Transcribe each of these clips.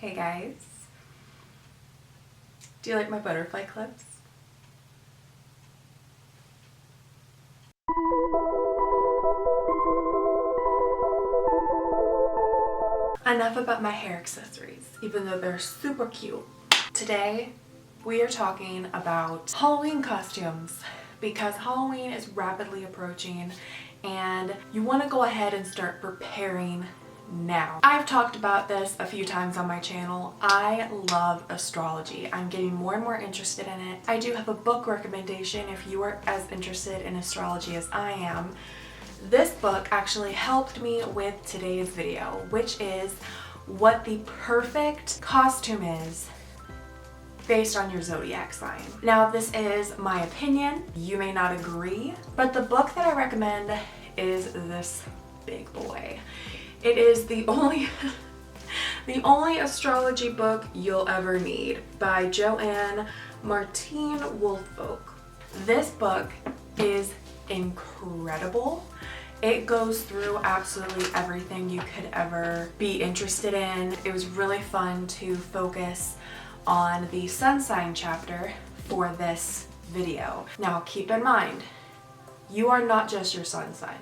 Hey guys, do you like my butterfly clips? Enough about my hair accessories, even though they're super cute. Today, we are talking about Halloween costumes because Halloween is rapidly approaching and you want to go ahead and start preparing now. I've talked about this a few times on my channel. I love astrology. I'm getting more and more interested in it. I do have a book recommendation if you are as interested in astrology as I am. This book actually helped me with today's video, which is what the perfect costume is based on your zodiac sign. Now, this is my opinion. You may not agree, but the book that I recommend is this big boy. It is the only astrology book you'll ever need by Joanne Martine Wolfolk. This book is incredible. It goes through absolutely everything you could ever be interested in. It was really fun to focus on the sun sign chapter for this video. Now keep in mind, you are not just your sun sign.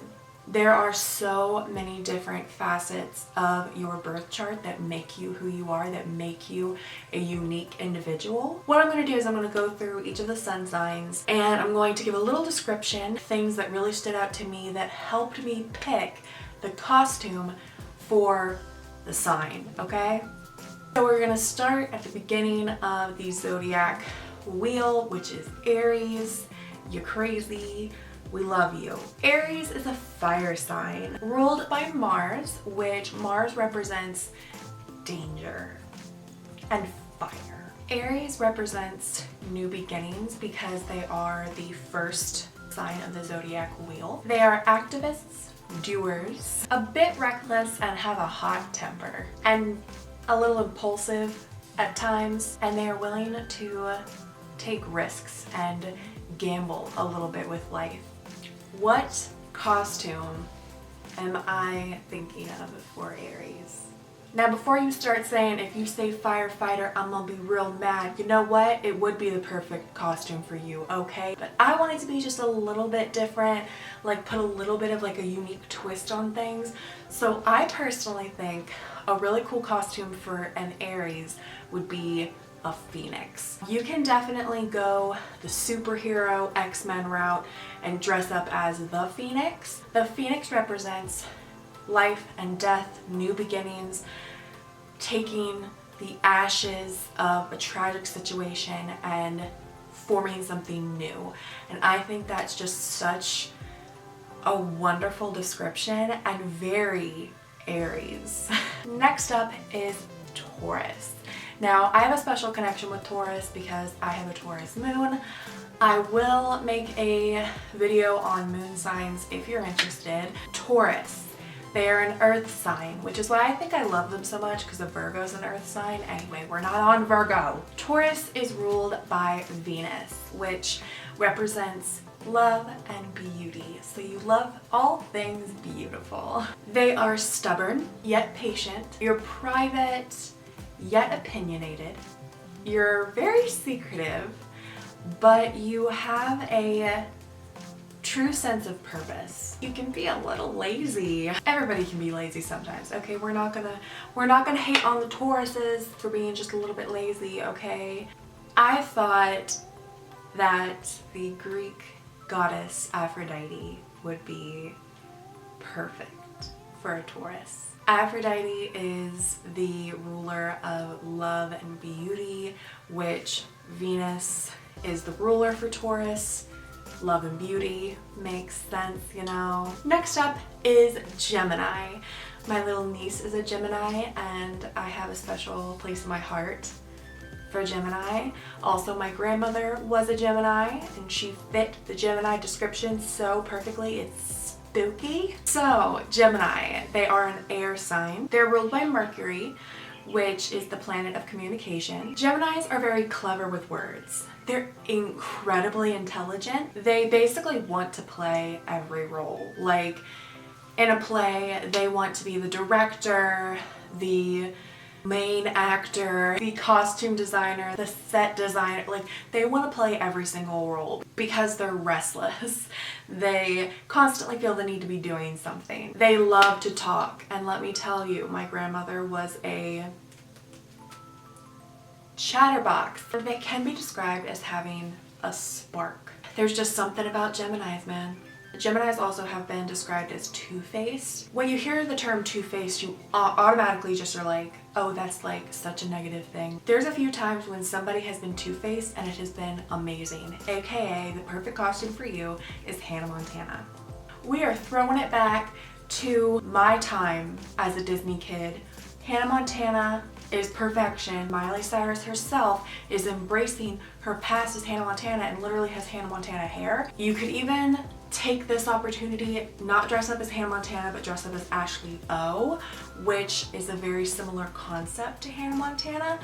There are so many different facets of your birth chart that make you who you are, that make you a unique individual. What I'm going to do is I'm going to go through each of the sun signs and I'm going to give a little description, things that really stood out to me that helped me pick the costume for the sign, okay? So we're going to start at the beginning of the zodiac wheel, which is Aries. You're crazy. We love you. Aries is a fire sign ruled by Mars, which Mars represents danger and fire. Aries represents new beginnings because they are the first sign of the zodiac wheel. They are activists, doers, a bit reckless, and have a hot temper, and a little impulsive at times, and they are willing to take risks and gamble a little bit with life. What costume am I thinking of for Aries? Now, before you start saying, if you say firefighter, I'm gonna be real mad. You know what? It would be the perfect costume for you, okay? But I want it to be just a little bit different, like put a little bit of like a unique twist on things. So I personally think a really cool costume for an Aries would be a phoenix. You can definitely go the superhero X-Men route and dress up as the phoenix. The phoenix represents life and death, new beginnings, taking the ashes of a tragic situation and forming something new. And I think that's just such a wonderful description and very Aries. Next up is Taurus. Now, I have a special connection with Taurus because I have a Taurus moon. I will make a video on moon signs if you're interested. Taurus, they are an earth sign, which is why I think I love them so much, because the Virgo's an earth sign. Anyway, we're not on Virgo. Taurus is ruled by Venus, which represents love and beauty. So you love all things beautiful. They are stubborn, yet patient. You're private, yet opinionated. You're very secretive, but you have a true sense of purpose. You can be a little lazy. Everybody can be lazy sometimes, okay? We're not gonna hate on the Tauruses for being just a little bit lazy, okay? I thought that the Greek goddess Aphrodite would be perfect for a Taurus. Aphrodite is the ruler of love and beauty, which Venus is the ruler for Taurus. Love and beauty makes sense, you know. Next up is Gemini. My little niece is a Gemini and I have a special place in my heart for Gemini. Also, my grandmother was a Gemini and she fit the Gemini description so perfectly. It's spooky. So, Gemini, they are an air sign. They're ruled by Mercury, which is the planet of communication. Geminis are very clever with words. They're incredibly intelligent. They basically want to play every role. Like, in a play, they want to be the director, the main actor, the costume designer, the set designer. Like, they want to play every single role because they're restless. They constantly feel the need to be doing something. They love to talk. And let me tell you, my grandmother was a chatterbox. They can be described as having a spark. There's just something about Geminis, man. Geminis also have been described as two-faced. When you hear the term two-faced, you automatically just are like, oh, that's like such a negative thing. There's a few times when somebody has been two-faced and it has been amazing. AKA, the perfect costume for you is Hannah Montana. We are throwing it back to my time as a Disney kid. Hannah Montana is perfection. Miley Cyrus herself is embracing her past as Hannah Montana and literally has Hannah Montana hair. You could even take this opportunity, not dress up as Hannah Montana, but dress up as Ashley O, which is a very similar concept to Hannah Montana.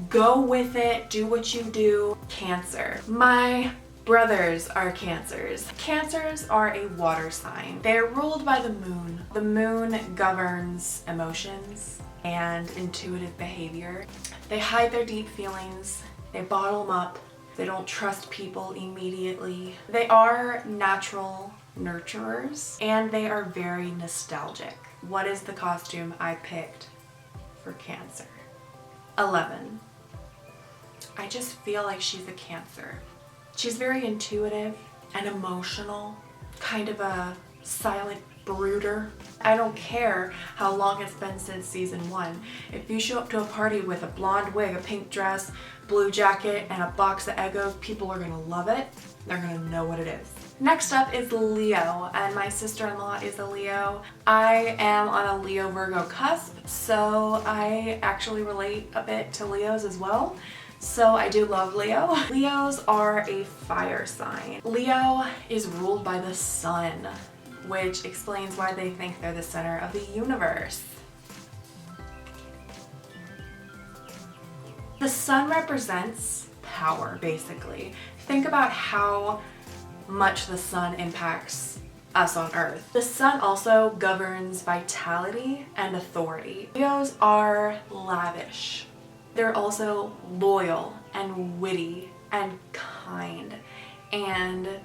Go with it, do what you do. Cancer. My brothers are Cancers. Cancers are a water sign. They're ruled by the moon. The moon governs emotions and intuitive behavior. They hide their deep feelings. They bottle them up. They don't trust people immediately. They are natural nurturers and they are very nostalgic. What is the costume I picked for Cancer? 11. I just feel like she's a Cancer. She's very intuitive and emotional, kind of a silent brooder. I don't care how long it's been since season 1. If you show up to a party with a blonde wig, a pink dress, blue jacket, and a box of Eggos, people are gonna love it. They're gonna know what it is. Next up is Leo, and my sister-in-law is a Leo. I am on a Leo-Virgo cusp, so I actually relate a bit to Leos as well. So I do love Leo. Leos are a fire sign. Leo is ruled by the sun, which explains why they think they're the center of the universe. The sun represents power, basically. Think about how much the sun impacts us on Earth. The sun also governs vitality and authority. Leos are lavish. They're also loyal and witty and kind and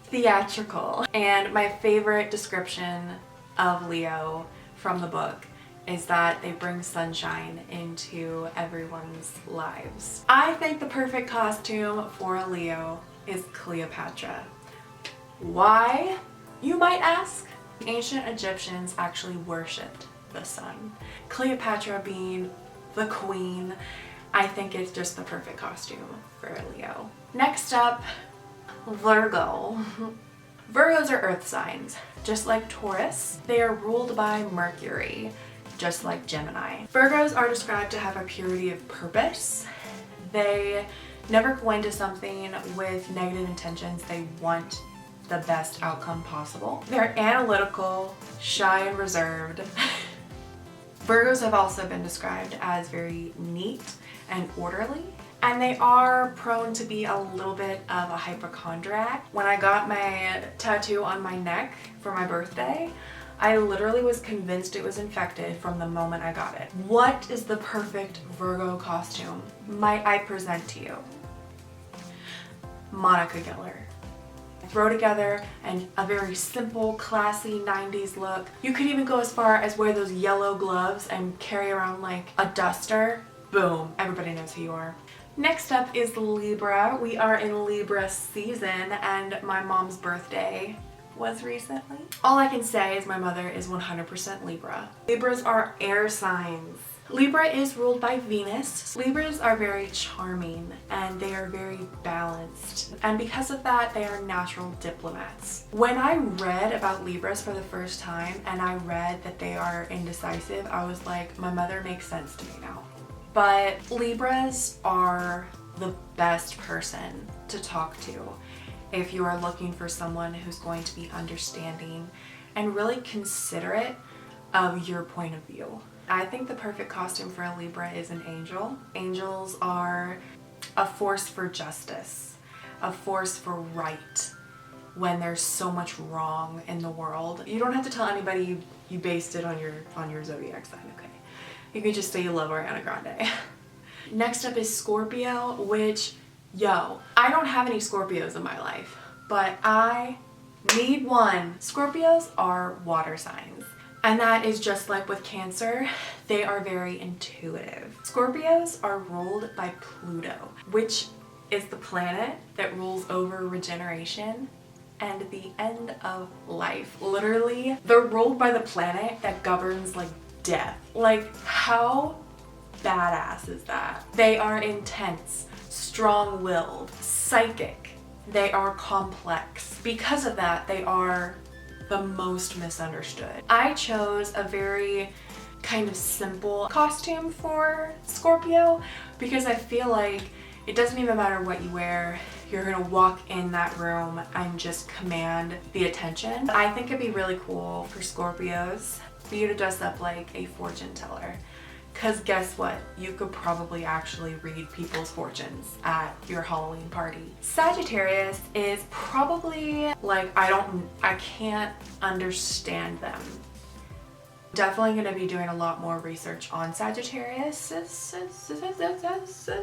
theatrical. And my favorite description of Leo from the book is that they bring sunshine into everyone's lives. I think the perfect costume for a Leo is Cleopatra. Why, you might ask? Ancient Egyptians actually worshipped the sun. Cleopatra being the queen, I think it's just the perfect costume for a Leo. Next up, Virgo. Virgos are earth signs. Just like Taurus, they are ruled by Mercury, just like Gemini. Virgos are described to have a purity of purpose. They never go into something with negative intentions. They want the best outcome possible. They're analytical, shy, and reserved. Virgos have also been described as very neat and orderly, and they are prone to be a little bit of a hypochondriac. When I got my tattoo on my neck for my birthday, I literally was convinced it was infected from the moment I got it. What is the perfect Virgo costume might I present to you? Monica Geller. Throw together and a very simple, classy 90s look. You could even go as far as wear those yellow gloves and carry around like a duster. Boom, everybody knows who you are. Next up is Libra. We are in Libra season and my mom's birthday was recently. All I can say is my mother is 100% Libra. Libras are air signs. Libra is ruled by Venus. Libras are very charming and they are very balanced. And because of that, they are natural diplomats. When I read about Libras for the first time and I read that they are indecisive, I was like, my mother makes sense to me now. But Libras are the best person to talk to if you are looking for someone who's going to be understanding and really considerate of your point of view. I think the perfect costume for a Libra is an angel. Angels are a force for justice, a force for right when there's so much wrong in the world. You don't have to tell anybody you based it on your zodiac sign, okay? You could just say you love Ariana Grande. Next up is Scorpio, which, yo, I don't have any Scorpios in my life, but I need one. Scorpios are water signs. And that is just like with Cancer, they are very intuitive. Scorpios are ruled by Pluto, which is the planet that rules over regeneration and the end of life. Literally, they're ruled by the planet that governs like death. Like, how badass is that? They are intense, strong-willed, psychic. They are complex. Because of that, they are the most misunderstood. I chose a very kind of simple costume for Scorpio because I feel like it doesn't even matter what you wear. You're gonna walk in that room and just command the attention. I think it'd be really cool for Scorpios for you to dress up like a fortune teller. Cause guess what? You could probably actually read people's fortunes at your Halloween party. Sagittarius is probably like, I can't understand them. Definitely gonna be doing a lot more research on Sagittarius.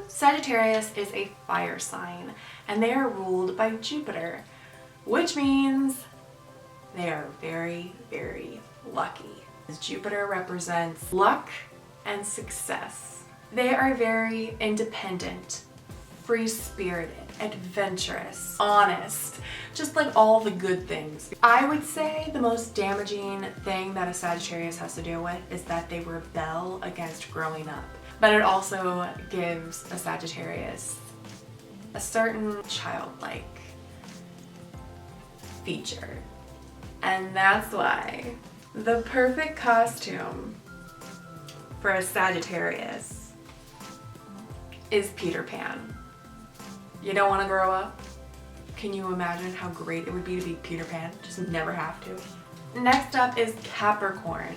Sagittarius is a fire sign and they are ruled by Jupiter, which means they are very, very lucky. Jupiter represents luck and success. They are very independent, free-spirited, adventurous, honest, just like all the good things. I would say the most damaging thing that a Sagittarius has to deal with is that they rebel against growing up. But it also gives a Sagittarius a certain childlike feature. And that's why the perfect costume for a Sagittarius is Peter Pan. You don't want to grow up? Can you imagine how great it would be to be Peter Pan? Just never have to. Next up is Capricorn,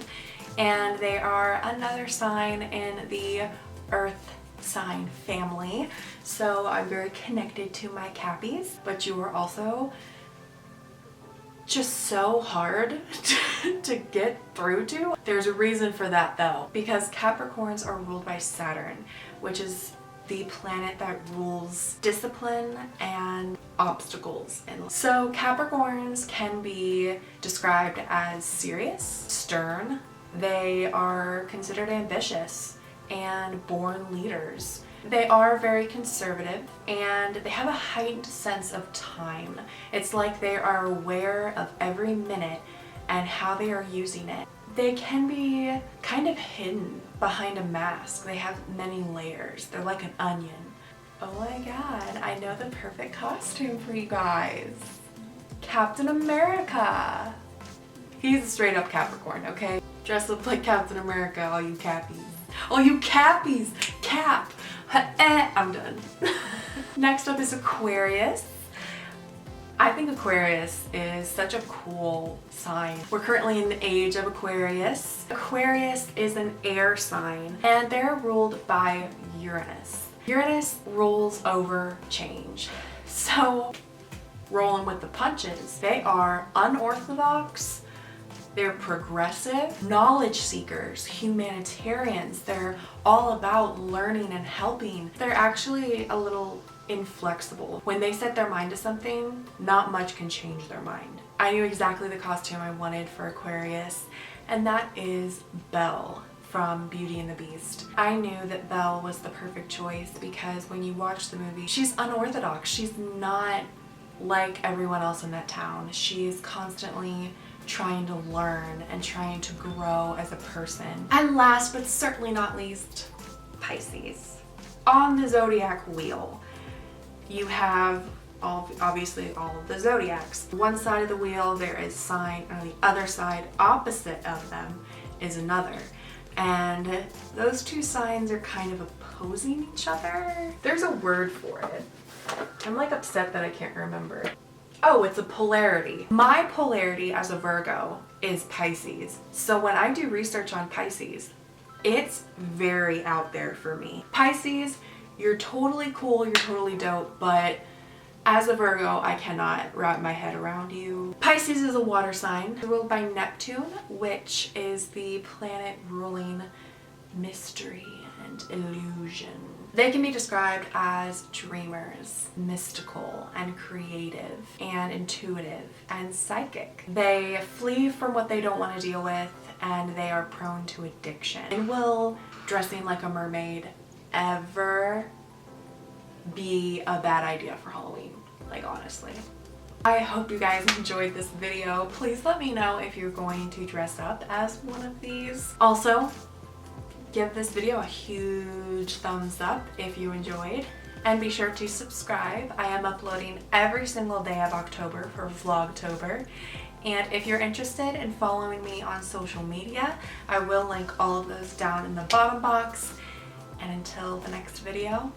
and they are another sign in the Earth sign family. So I'm very connected to my Cappies, but you are also just so hard to get through to. There's a reason for that though, because Capricorns are ruled by Saturn, which is the planet that rules discipline and obstacles. And so Capricorns can be described as serious, stern. They are considered ambitious and born leaders. They are very conservative and they have a heightened sense of time. It's like they are aware of every minute and how they are using it. They can be kind of hidden behind a mask. They have many layers. They're like an onion. Oh my god, I know the perfect costume for you guys. Captain America. He's a straight up Capricorn, okay? Dress up like Captain America, all you Cappies. All you Cappies! Cap! I'm done. Next up is Aquarius. I think Aquarius is such a cool sign. We're currently in the age of Aquarius. Aquarius is an air sign and they're ruled by Uranus. Uranus rules over change. So, rolling with the punches, they are unorthodox, they're progressive, knowledge seekers, humanitarians. They're all about learning and helping. They're actually a little inflexible. When they set their mind to something, not much can change their mind. I knew exactly the costume I wanted for Aquarius, and that is Belle from Beauty and the Beast. I knew that Belle was the perfect choice because when you watch the movie, she's unorthodox. She's not like everyone else in that town. She's constantly trying to learn and trying to grow as a person. And last but certainly not least, Pisces. On the zodiac wheel, you have obviously all of the zodiacs. One side of the wheel there is sign, and on the other side, opposite of them, is another. And those two signs are kind of opposing each other. There's a word for it. I'm like upset that I can't remember. Oh, it's a polarity. My polarity as a Virgo is Pisces. So when I do research on Pisces, it's very out there for me. Pisces, you're totally cool, you're totally dope, but as a Virgo, I cannot wrap my head around you. Pisces is a water sign ruled by Neptune, which is the planet ruling mystery and illusion. They can be described as dreamers, mystical and creative and intuitive and psychic. They flee from what they don't want to deal with, and they are prone to addiction. And will dressing like a mermaid ever be a bad idea for Halloween? Like, honestly. I hope you guys enjoyed this video. Please let me know if you're going to dress up as one of these. Also, give this video a huge thumbs up if you enjoyed, and be sure to subscribe. I am uploading every single day of October for Vlogtober, and if you're interested in following me on social media, I will link all of those down in the bottom box. And until the next video,